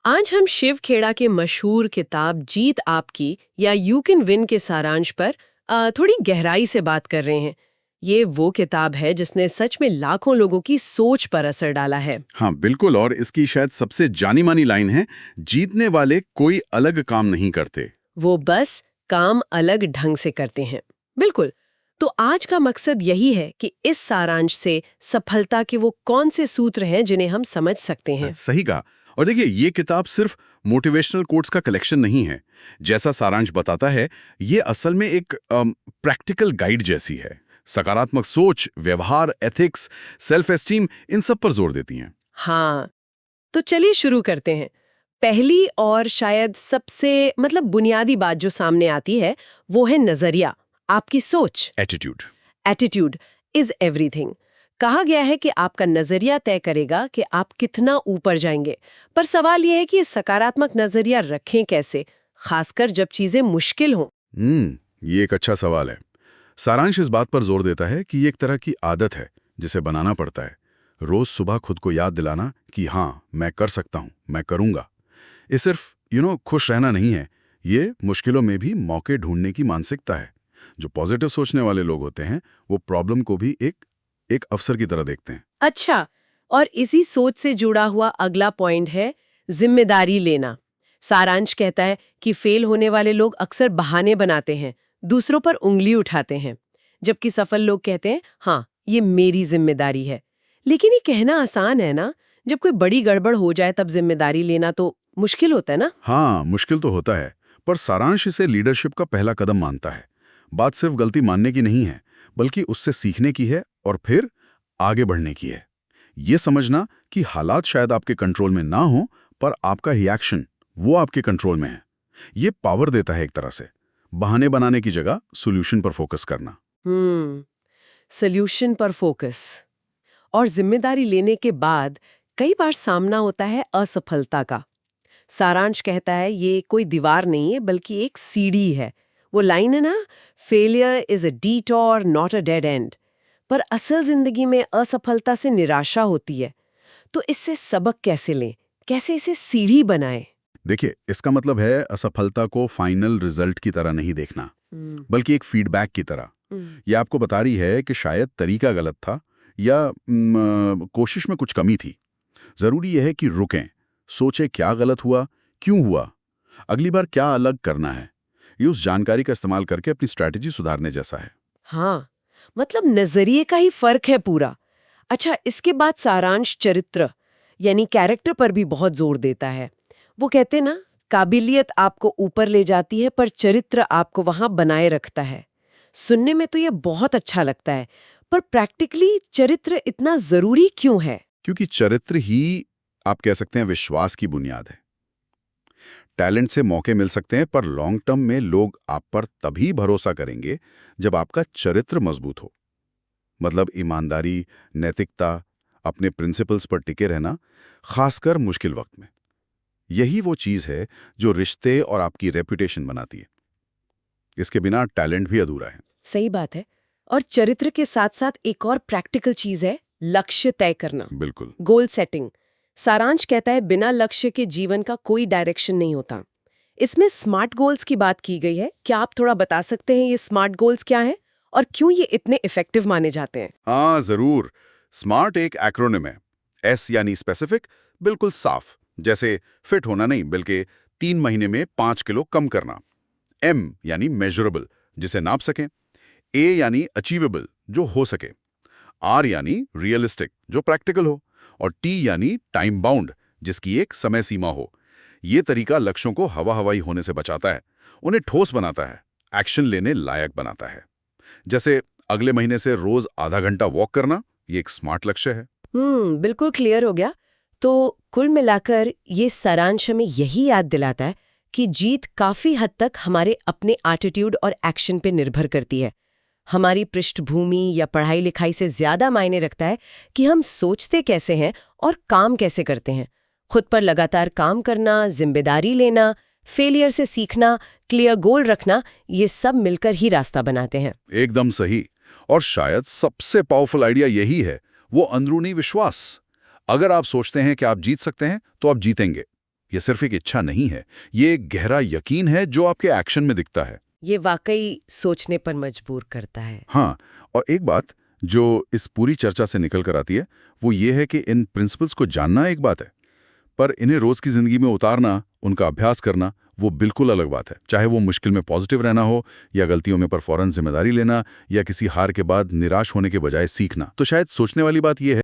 आज हम शिव खेड़ा के मशहूर किताब जीत आपकी या यू कैन विन के सारांश पर थोड़ी गहराई से बात कर रहे हैं। ये वो किताब है जिसने सच में लाखों लोगों की सोच पर असर डाला है। हाँ बिल्कुल, और इसकी शायद सबसे जानी मानी लाइन है, जीतने वाले कोई अलग काम नहीं करते। वो बस काम अलग ढंग से करते हैं। बिल्कुल। तो आज का मकसद यही है कि इस सारांश से सफलता के वो कौन से सूत्र हैं जिन्हें हम समझ सकते हैं। सही कहा। और देखिए, ये किताब सिर्फ मोटिवेशनल कोट्स का कलेक्शन नहीं है। जैसा सारांश बताता है, ये असल में एक प्रैक्टिकल गाइड जैसी है। सकारात्मक सोच, व्यवहार, एथिक्स, सेल्फ एस्टीम, इन सब पर जोर देती हैं। हाँ, तो चलिए शुरू करते हैं। पहली और शायद सबसे बुनियादी बात जो सामने आती है वो है नजरिया, आपकी सोच। एटीट्यूड। Attitude is everything. कहा गया है कि आपका नजरिया तय करेगा कि आप कितना ऊपर जाएंगे। पर सवाल यह है कि सकारात्मक नजरिया रखें कैसे, खासकर जब चीजें मुश्किल हों। ये एक अच्छा सवाल है। सारांश इस बात पर जोर देता है कि ये एक तरह की आदत है जिसे बनाना पड़ता है। रोज सुबह खुद को याद दिलाना कि हाँ, मैं कर सकता हूँ, मैं करूंगा। ये सिर्फ खुश रहना नहीं है, ये मुश्किलों में भी मौके ढूंढने की मानसिकता है। जो पॉजिटिव सोचने वाले लोग होते हैं, वो प्रॉब्लम को भी एक अवसर की तरह देखते हैं। अच्छा, और इसी सोच से जुड़ा हुआ अगला पॉइंट है जिम्मेदारी लेना। सारांश कहता है कि फेल होने वाले लोग अक्सर बहाने बनाते हैं, दूसरों पर उंगली उठाते हैं, जबकि सफल लोग कहते हैं हाँ, ये मेरी जिम्मेदारी है। लेकिन ये कहना आसान है ना, जब कोई बड़ी गड़बड़ हो जाए तब जिम्मेदारी लेना तो मुश्किल होता है ना। हाँ, मुश्किल तो होता है, पर सारांश इसे लीडरशिप का पहला कदम मानता है। बात सिर्फ गलती मानने की नहीं है, बल्कि उससे सीखने की है और फिर आगे बढ़ने की है। ये समझना कि हालात शायद आपके कंट्रोल में ना हो, पर आपका रिएक्शन वो आपके कंट्रोल में है। ये पावर देता है एक तरह से। बहाने बनाने की जगह सॉल्यूशन पर फोकस करना। सॉल्यूशन पर फोकस। और जिम्मेदारी लेने के बाद कई बार सामना होता है असफलता का। सारांश कहता है ये कोई दीवार नहीं है बल्कि एक सीढ़ी है। वो लाइन है ना, failure is a detour not a dead and. पर असल जिंदगी में असफलता से निराशा होती है। तो इससे सबक कैसे लें, कैसे इसे सीढ़ी बनाएं? देखिए, इसका मतलब है असफलता को फाइनल रिजल्ट की तरह नहीं देखना, बल्कि एक फीडबैक की तरह। ये आपको बता रही है कि शायद तरीका गलत था या कोशिश में कुछ कमी थी। जरूरी यह है कि रुकें, सोचें क्या गलत हुआ, क्यों हुआ, अगली बार क्या अलग करना है। ये उस जानकारी का इस्तेमाल करके अपनी स्ट्रैटेजी सुधारने जैसा है। हाँ, नजरिए का ही फर्क है पूरा। अच्छा, इसके बाद सारांश चरित्र यानी कैरेक्टर पर भी बहुत जोर देता है। वो कहते ना, काबिलियत आपको ऊपर ले जाती है पर चरित्र आपको वहां बनाए रखता है। सुनने में तो ये बहुत अच्छा लगता है, पर प्रैक्टिकली चरित्र इतना जरूरी क्यों है? क्योंकि चरित्र ही, आप कह सकते हैं, विश्वास की बुनियाद है। टैलेंट से मौके मिल सकते हैं, पर लॉन्ग टर्म में लोग आप पर तभी भरोसा करेंगे जब आपका चरित्र मजबूत हो। मतलब ईमानदारी, नैतिकता, अपने प्रिंसिपल्स पर टिके रहना, खासकर मुश्किल वक्त में। यही वो चीज है जो रिश्ते और आपकी रेपुटेशन बनाती है। इसके बिना टैलेंट भी अधूरा है। सही बात है। और चरित्र के साथ साथ एक और प्रैक्टिकल चीज है, लक्ष्य तय करना। बिल्कुल। Goal setting. सारांश कहता है बिना लक्ष्य के जीवन का कोई डायरेक्शन नहीं होता। इसमें स्मार्ट गोल्स की बात की गई है। क्या आप थोड़ा बता सकते हैं ये स्मार्ट गोल्स क्या हैं और क्यों ये इतने इफेक्टिव माने जाते हैं? हाँ जरूर। स्मार्ट एक एक्रोनिम है। एस यानी स्पेसिफिक, बिल्कुल साफ, जैसे फिट होना नहीं बल्कि 3 महीने में 5 किलो कम करना। एम यानी मेजरेबल, जिसे नाप सकें। ए यानी अचीवेबल, जो हो सके। आर यानी रियलिस्टिक, जो प्रैक्टिकल हो। और टी यानी टाइम बाउंड, जिसकी एक समय सीमा हो। ये तरीका लक्ष्यों को हवा हवाई होने से बचाता है, उन्हें ठोस बनाता है, एक्शन लेने लायक बनाता है। जैसे अगले महीने से रोज आधा घंटा वॉक करना, ये एक स्मार्ट लक्ष्य है। बिल्कुल क्लियर हो गया। तो कुल मिलाकर ये सारांश हमें यही याद दिलाता है कि जीत काफी हद तक हमारे अपने एटीट्यूड और एक्शन पे निर्भर करती है। हमारी पृष्ठभूमि या पढ़ाई लिखाई से ज्यादा मायने रखता है कि हम सोचते कैसे हैं और काम कैसे करते हैं। खुद पर लगातार काम करना, जिम्मेदारी लेना, फेलियर से सीखना, क्लियर गोल रखना, ये सब मिलकर ही रास्ता बनाते हैं। एकदम सही। और शायद सबसे पावरफुल आइडिया यही है, वो अंदरूनी विश्वास। अगर आप सोचते हैं कि आप जीत सकते हैं, तो आप जीतेंगे। ये सिर्फ एक इच्छा नहीं है, ये एक गहरा यकीन है जो आपके एक्शन में दिखता है। ये वाकई सोचने पर मजबूर करता है। हाँ, और एक बात जो इस पूरी चर्चा से निकल कर आती है वो ये है कि इन प्रिंसिपल्स को जानना एक बात है, पर इन्हें रोज की जिंदगी में उतारना, उनका अभ्यास करना, वो बिल्कुल अलग बात है। चाहे वो मुश्किल में पॉजिटिव रहना हो, या गलतियों में पर फौरन जिम्मेदारी लेना, या किसी हार के बाद निराश होने के बजाय सीखना। तो शायद सोचने वाली बात यह है